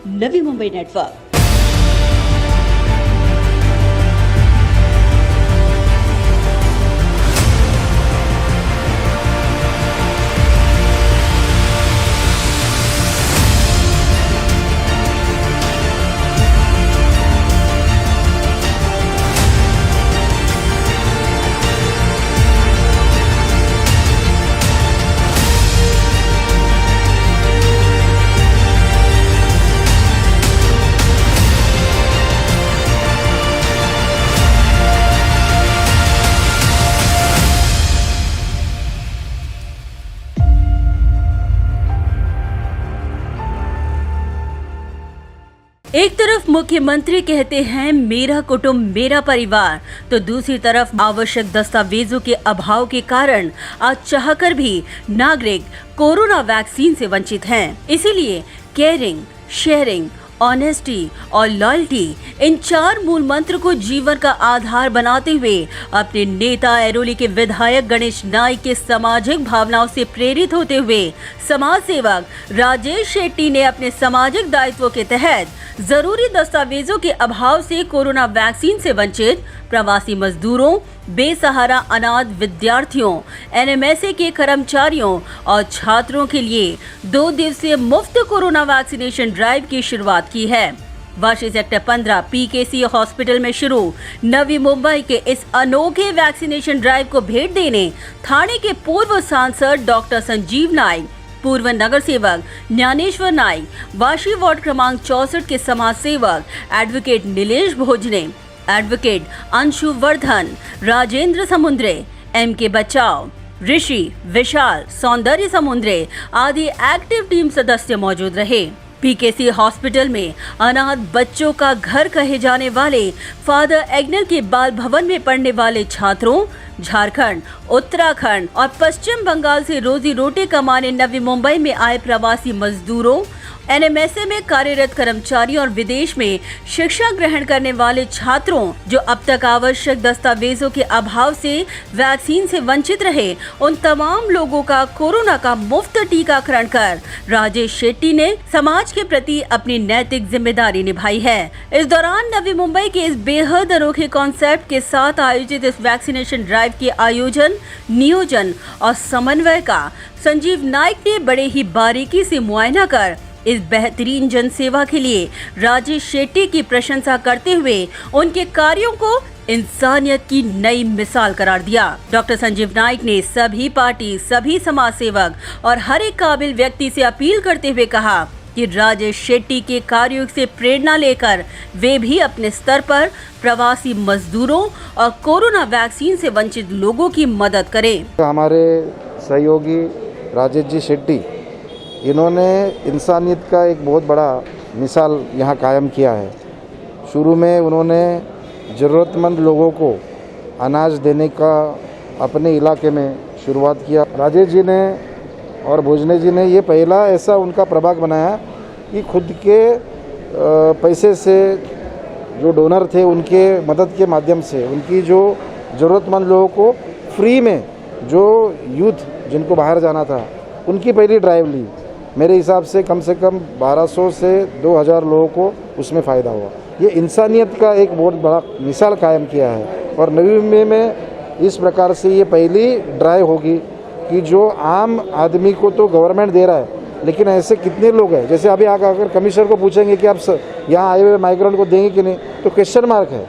Navi Mumbai network. एक तरफ मुख्यमंत्री कहते हैं मेरा कुटुंब मेरा परिवार, तो दूसरी तरफ आवश्यक दस्तावेजों के अभाव के कारण आज चाहकर भी नागरिक कोरोना वैक्सीन से वंचित हैं। इसीलिए केयरिंग, शेयरिंग, ऑनेस्टी और लॉयल्टी, इन 4 मूल मंत्र को जीवन का आधार बनाते हुए अपने नेता ऐरोली के विधायक गणेश नाइक के सामाजिक भावनाओं से प्रेरित होते हुए समाज सेवक राजेश शेट्टी ने अपने सामाजिक दायित्वों के तहत जरूरी दस्तावेजों के अभाव से कोरोना वैक्सीन से वंचित प्रवासी मजदूरों, बेसहारा अनाथ विद्यार्थियों, एनएमएसए के कर्मचारियों और छात्रों के लिए 2 दिवसीय मुफ्त कोरोना वैक्सीनेशन ड्राइव की शुरुआत की है। वाशी सेक्टर 15 पीकेसी हॉस्पिटल में शुरू नवी मुंबई के इस अनोखे वैक्सीनेशन ड्राइव को भेंट देने थाने के पूर्व सांसद डॉक्टर संजीव नाइक, पूर्व नगर सेवक ज्ञानेश्वर नाइक, वाशी वार्ड क्रमांक 64 के समाज सेवक एडवोकेट नीलेश भोजने, एडवोकेट अंशु वर्धन, राजेंद्र समुद्रे, MK बचाओ, ऋषि, विशाल, सौंदर्य समुद्रे आदि एक्टिव टीम सदस्य मौजूद रहे। पीकेसी हॉस्पिटल में अनाथ बच्चों का घर कहे जाने वाले फादर एग्नेल के बाल भवन में पढ़ने वाले छात्रों, झारखंड, उत्तराखंड और पश्चिम बंगाल से रोजी रोटी कमाने नवी मुंबई में आए प्रवासी मजदूरों, एनएमएसए में कार्यरत कर्मचारियों और विदेश में शिक्षा ग्रहण करने वाले छात्रों जो अब तक आवश्यक दस्तावेजों के अभाव से वैक्सीन से वंचित रहे, उन तमाम लोगों का कोरोना का मुफ्त टीकाकरण कर राजेश शेट्टी ने समाज के प्रति अपनी नैतिक जिम्मेदारी निभाई है। इस दौरान नवी मुंबई के इस बेहद अनोखे कॉन्सेप्ट के साथ आयोजित इस वैक्सीनेशन ड्राइव के आयोजन, नियोजन और समन्वय का संजीव नाइक ने बड़े ही बारीकी से मुआयना कर इस बेहतरीन जन सेवा के लिए राजेश शेट्टी की प्रशंसा करते हुए उनके कार्यों को इंसानियत की नई मिसाल करार दिया। डॉक्टर संजीव नाइक ने सभी पार्टी, सभी समाज सेवक और हर एक काबिल व्यक्ति से अपील करते हुए कहा कि राजेश शेट्टी के कार्यों से प्रेरणा लेकर वे भी अपने स्तर पर प्रवासी मजदूरों और कोरोना वैक्सीन से वंचित लोगों की मदद करें। हमारे सहयोगी राजेश जी शेट्टी, इन्होंने इंसानियत का एक बहुत बड़ा मिसाल यहाँ कायम किया है। शुरू में उन्होंने ज़रूरतमंद लोगों को अनाज देने का अपने इलाके में शुरुआत किया। राजेश जी ने और भोजने जी ने ये पहला ऐसा उनका प्रभाग बनाया कि खुद के पैसे से जो डोनर थे उनके मदद के माध्यम से उनकी जो ज़रूरतमंद लोगों को फ्री में, जो यूथ जिनको बाहर जाना था, उनकी पहली ड्राइव ली। मेरे हिसाब से कम 1200 से 2000 लोगों को उसमें फ़ायदा हुआ। ये इंसानियत का एक बहुत बड़ा मिसाल कायम किया है और नवी मुंबई में इस प्रकार से ये पहली ड्राइव होगी कि जो आम आदमी को तो गवर्नमेंट दे रहा है, लेकिन ऐसे कितने लोग हैं। जैसे अभी अगर कमिश्नर को पूछेंगे कि आप यहाँ आए हुए माइग्रेंट को देंगे कि नहीं, तो क्वेश्चन मार्क है,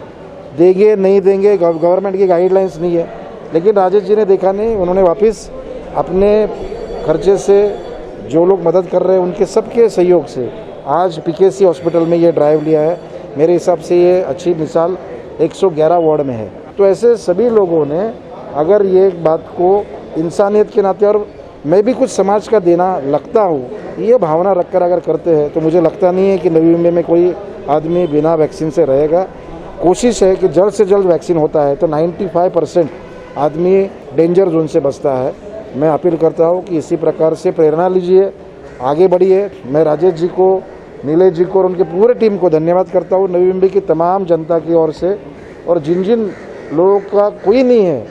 देंगे नहीं देंगे, गवर्नमेंट की गाइडलाइंस नहीं है। लेकिन राजेश जी ने देखा नहीं, उन्होंने वापस अपने खर्चे से जो लोग मदद कर रहे हैं उनके सबके सहयोग से आज पीकेसी हॉस्पिटल में ये ड्राइव लिया है। मेरे हिसाब से ये अच्छी मिसाल 111 वार्ड में है। तो ऐसे सभी लोगों ने अगर ये बात को इंसानियत के नाते, और मैं भी कुछ समाज का देना लगता हूँ, ये भावना रखकर अगर करते हैं तो मुझे लगता नहीं है कि नवी मुंबई में कोई आदमी बिना वैक्सीन से रहेगा। कोशिश है कि जल्द से जल्द वैक्सीन होता है तो 95% आदमी डेंजर जोन से बचता है। मैं अपील करता हूँ कि इसी प्रकार से प्रेरणा लीजिए, आगे बढ़िए। मैं राजेश जी को, नीलेश जी को और उनके पूरे टीम को धन्यवाद करता हूँ, नवी मुंबई की तमाम जनता की ओर से। और जिन जिन लोगों का कोई नहीं है,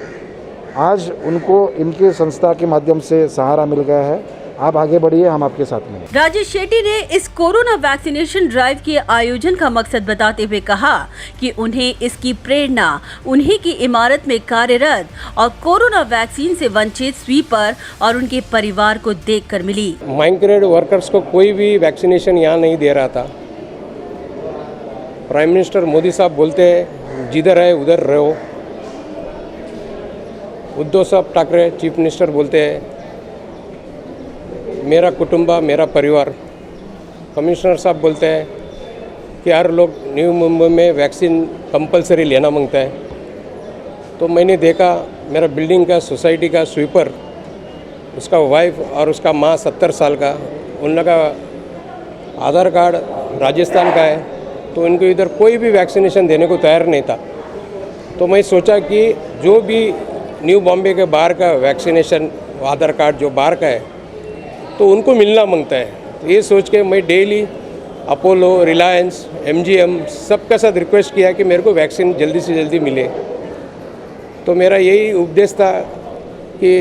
आज उनको इनके संस्था के माध्यम से सहारा मिल गया है। आप आगे बढ़िए, हम आपके साथ में हैं। राजेश शेट्टी ने इस कोरोना वैक्सीनेशन ड्राइव के आयोजन का मकसद बताते हुए कहा कि उन्हें इसकी प्रेरणा उन्हीं की इमारत में कार्यरत और कोरोना वैक्सीन से वंचित स्वीपर और उनके परिवार को देखकर मिली। माइग्रेंट वर्कर्स को कोई भी वैक्सीनेशन यहाँ नहीं दे रहा था। प्राइम मिनिस्टर मोदी साहब बोलते हैं जिधर है उधर रहो। उद्धव साहब ठाकरे चीफ मिनिस्टर बोलते हैं मेरा कुटुंबा मेरा परिवार। कमिश्नर साहब बोलते हैं कि हर लोग न्यू मुंबई में वैक्सीन कंपलसरी लेना मांगता है। तो मैंने देखा मेरा बिल्डिंग का सोसाइटी का स्वीपर, उसका वाइफ और उसका माँ 70 साल का, उन लोग का आधार कार्ड राजस्थान का है, तो उनको इधर कोई भी वैक्सीनेशन देने को तैयार नहीं था। तो मैं सोचा कि जो भी न्यू बॉम्बे के बाहर का वैक्सीनेशन आधार कार्ड जो बाहर का है तो उनको मिलना मांगता है। तो ये सोच के मैं डेली अपोलो, रिलायंस, MGM सबके साथ रिक्वेस्ट किया कि मेरे को वैक्सीन जल्दी से जल्दी मिले। तो मेरा यही उपदेश था कि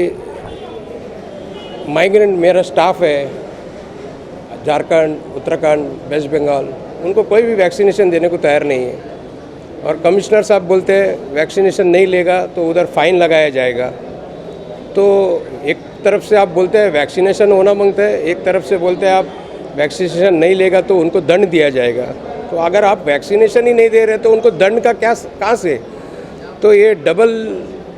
माइग्रेंट मेरा स्टाफ है झारखंड, उत्तराखंड, वेस्ट बंगाल, उनको कोई भी वैक्सीनेशन देने को तैयार नहीं है। और कमिश्नर साहब बोलते हैं वैक्सीनेशन नहीं लेगा तो उधर फाइन लगाया जाएगा। तो एक तरफ से आप बोलते हैं वैक्सीनेशन होना मांगते हैं, एक तरफ से बोलते हैं आप वैक्सीनेशन नहीं लेगा तो उनको दंड दिया जाएगा। तो अगर आप वैक्सीनेशन ही नहीं दे रहे तो उनको दंड का क्या कहाँ से? तो ये डबल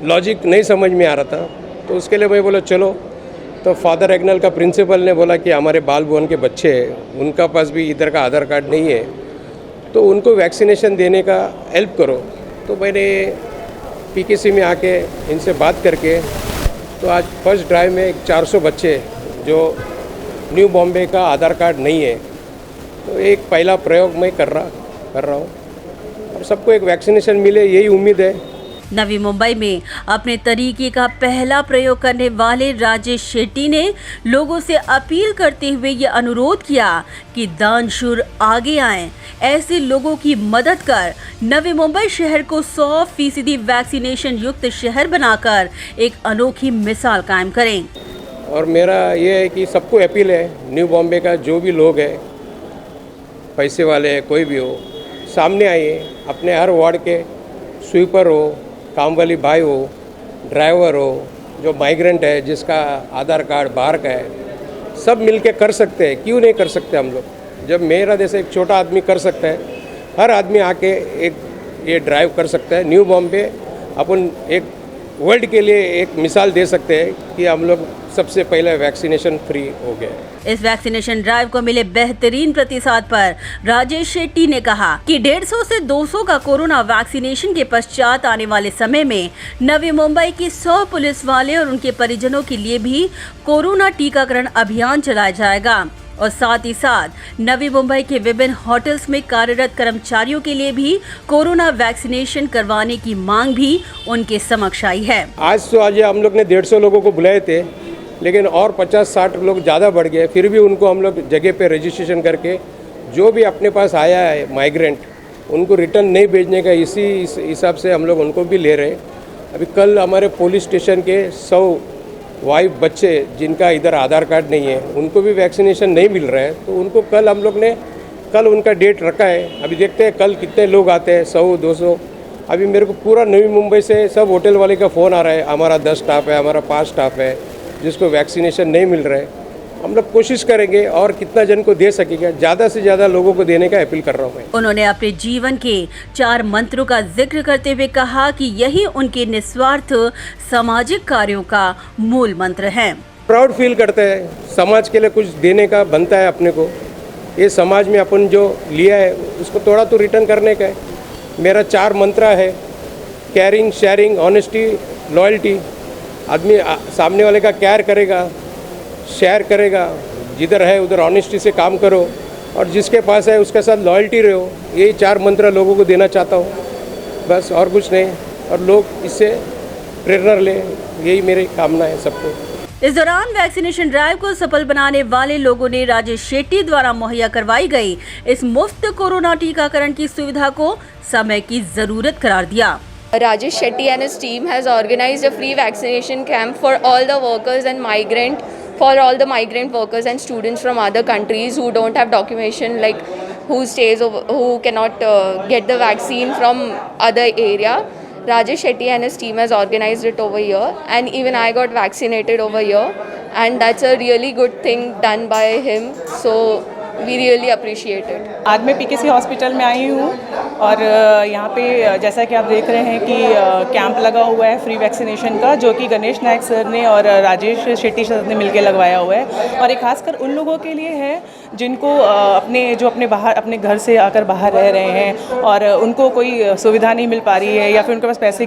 लॉजिक नहीं समझ में आ रहा था। तो उसके लिए मैं बोला चलो। तो फादर एग्नल का प्रिंसिपल ने बोला कि हमारे बाल भवन के बच्चे हैं, उनका पास भी इधर का आधार कार्ड नहीं है, तो उनको वैक्सीनेशन देने का हेल्प करो। तो मैंने PKC में आके इनसे बात करके तो आज फर्स्ट ड्राइव में 400 बच्चे जो न्यू बॉम्बे का आधार कार्ड नहीं है, तो एक पहला प्रयोग मैं कर रहा हूँ और सबको एक वैक्सीनेशन मिले, यही उम्मीद है। नवी मुंबई में अपने तरीके का पहला प्रयोग करने वाले राजेश शेट्टी ने लोगों से अपील करते हुए ये अनुरोध किया कि दानशूर आगे आएं, ऐसे लोगों की मदद कर नवी मुंबई शहर को 100% वैक्सीनेशन युक्त शहर बनाकर एक अनोखी मिसाल कायम करें। और मेरा ये है कि सबको अपील है, न्यू बॉम्बे का जो भी लोग हैं, पैसे वाले हैं, कोई भी हो, सामने आइए। अपने हर वार्ड के स्वीपर हो, काम वाली भाई हो, ड्राइवर हो, जो माइग्रेंट है जिसका आधार कार्ड बाहर का है, सब मिलके कर सकते हैं। क्यों नहीं कर सकते हम लोग? जब मेरा जैसे एक छोटा आदमी कर सकता है, हर आदमी आके एक ये ड्राइव कर सकता है। न्यू बॉम्बे अपन एक वर्ल्ड के लिए एक मिसाल दे सकते हैं कि हम लोग सबसे पहले वैक्सीनेशन फ्री हो गए। इस वैक्सीनेशन ड्राइव को मिले बेहतरीन प्रतिसाद पर राजेश शेट्टी ने कहा कि 150 से 200 का कोरोना वैक्सीनेशन के पश्चात आने वाले समय में नवी मुंबई के 100 पुलिस वाले और उनके परिजनों के लिए भी कोरोना टीकाकरण अभियान चलाया जाएगा और साथ ही साथ नवी मुंबई के विभिन्न होटल्स में कार्यरत कर्मचारियों के लिए भी कोरोना वैक्सीनेशन करवाने की मांग भी उनके समक्ष आई है। आज हम लोग ने 150 लोगों को बुलाए थे, लेकिन और 50-60 लोग ज़्यादा बढ़ गए। फिर भी उनको हम लोग जगह पे रजिस्ट्रेशन करके जो भी अपने पास आया है माइग्रेंट, उनको रिटर्न नहीं भेजने का इसी हिसाब से हम लोग उनको भी ले रहे हैं। अभी कल हमारे पुलिस स्टेशन के 100 वाइफ बच्चे जिनका इधर आधार कार्ड नहीं है, उनको भी वैक्सीनेशन नहीं मिल रहा है, तो उनको कल हम लोग ने उनका डेट रखा है। अभी देखते हैं कल कितने लोग आते हैं, 100-200। अभी मेरे को पूरा नवी मुंबई से सब होटल वाले का फ़ोन आ रहा है, हमारा 10 स्टाफ है, हमारा 5 स्टाफ है जिसको वैक्सीनेशन नहीं मिल रहा है। हम लोग कोशिश करेंगे और कितना जन को दे सकेगा, ज़्यादा से ज़्यादा लोगों को देने का अपील कर रहा हूँ मैं। उन्होंने अपने जीवन के 4 मंत्रों का जिक्र करते हुए कहा कि यही उनके निस्वार्थ सामाजिक कार्यों का मूल मंत्र है। प्राउड फील करते हैं, समाज के लिए कुछ देने का बनता है अपने को। ये समाज में अपन जो लिया है उसको थोड़ा तो रिटर्न करने का है। मेरा 4 मंत्र है, केयरिंग, शेयरिंग, ऑनेस्टी, लॉयल्टी। आदमी सामने वाले का केयर करेगा, शेयर करेगा, जिधर है उधर ऑनेस्टी से काम करो और जिसके पास है उसके साथ लॉयल्टी रहो। यही 4 मंत्र लोगों को देना चाहता हूँ, बस और कुछ नहीं। और लोग इससे प्रेरणा ले, यही मेरी कामना है सबको। इस दौरान वैक्सीनेशन ड्राइव को सफल बनाने वाले लोगों ने राजेश शेट्टी द्वारा मुहैया करवाई गई इस मुफ्त कोरोना टीकाकरण की सुविधा को समय की जरूरत करार दिया। Rajesh Shetty and his team has organized a free vaccination camp for all the workers and migrant for all the migrant workers and students from other countries who don't have documentation, like who cannot get the vaccine from other area. Rajesh Shetty and his team has organized it over here, and even I got vaccinated over here, and that's a really good thing done by him, so we really appreciate it. आज मैं PKC hospital में आई हूँ और यहाँ पे जैसा कि आप देख रहे हैं कि कैंप लगा हुआ है फ्री वैक्सीनेशन का, जो कि गणेश नायक सर ने और राजेश शेट्टी सर ने मिलकर लगवाया हुआ है। और ये खासकर उन लोगों के लिए है जिनको अपने घर से आकर बाहर रह रहे हैं और उनको कोई सुविधा नहीं मिल पा रही है, या फिर उनके पास पैसे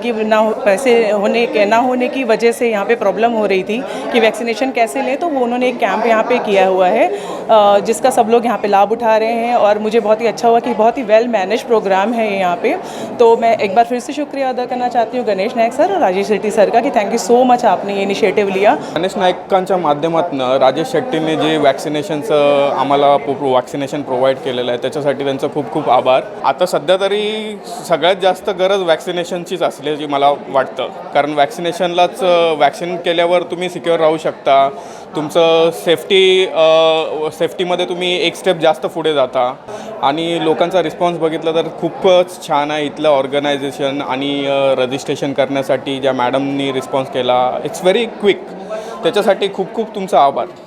ना होने की वजह से यहाँ पे प्रॉब्लम हो रही थी कि वैक्सीनेशन कैसे लें। तो वो उन्होंने एक कैंप यहाँ पे किया हुआ है जिसका सब लोग यहाँ पे लाभ उठा रहे हैं, और मुझे बहुत ही अच्छा हुआ कि बहुत ही वेल मैनेज प्रोग्राम है यहाँ पे। तो मैं एक बार फिर से शुक्रिया अदा करना चाहती हूँ गणेश नायक सर और राजेश शेट्टी सर का कि थँक यू सो मच आपने ये इनिशिएटिव्ह लिया। गणेश नायकांच्या माध्यमातून राजेश शेट्टीने जे वॅक्सिनेशनचं आम्हाला वॅक्सिनेशन प्रोव्हाइड केलेलं आहे त्याच्यासाठी त्यांचं खूप खूप आभार। आता सध्या तरी सगळ्यात जास्त गरज वॅक्सिनेशनचीच असल्याची मला वाटतं, कारण वॅक्सिनेशनलाच वॅक्सिन केल्यावर तुम्ही सिक्युअर राहू शकता, तुमचं सेफ्टीमध्ये तुम्ही एक स्टेप जास्त पुढे जाता। आणि लोकांचा रिस्पॉन्स बघितला तर खूपच छान आहे इथलं ऑर्गनायझेशन, आणि रजिस्ट्रेशन करण्यासाठी ज्या मॅडमनी रिस्पॉन्स केला इट्स व्हेरी क्विक, त्याच्यासाठी खूप खूप तुमचा आभार।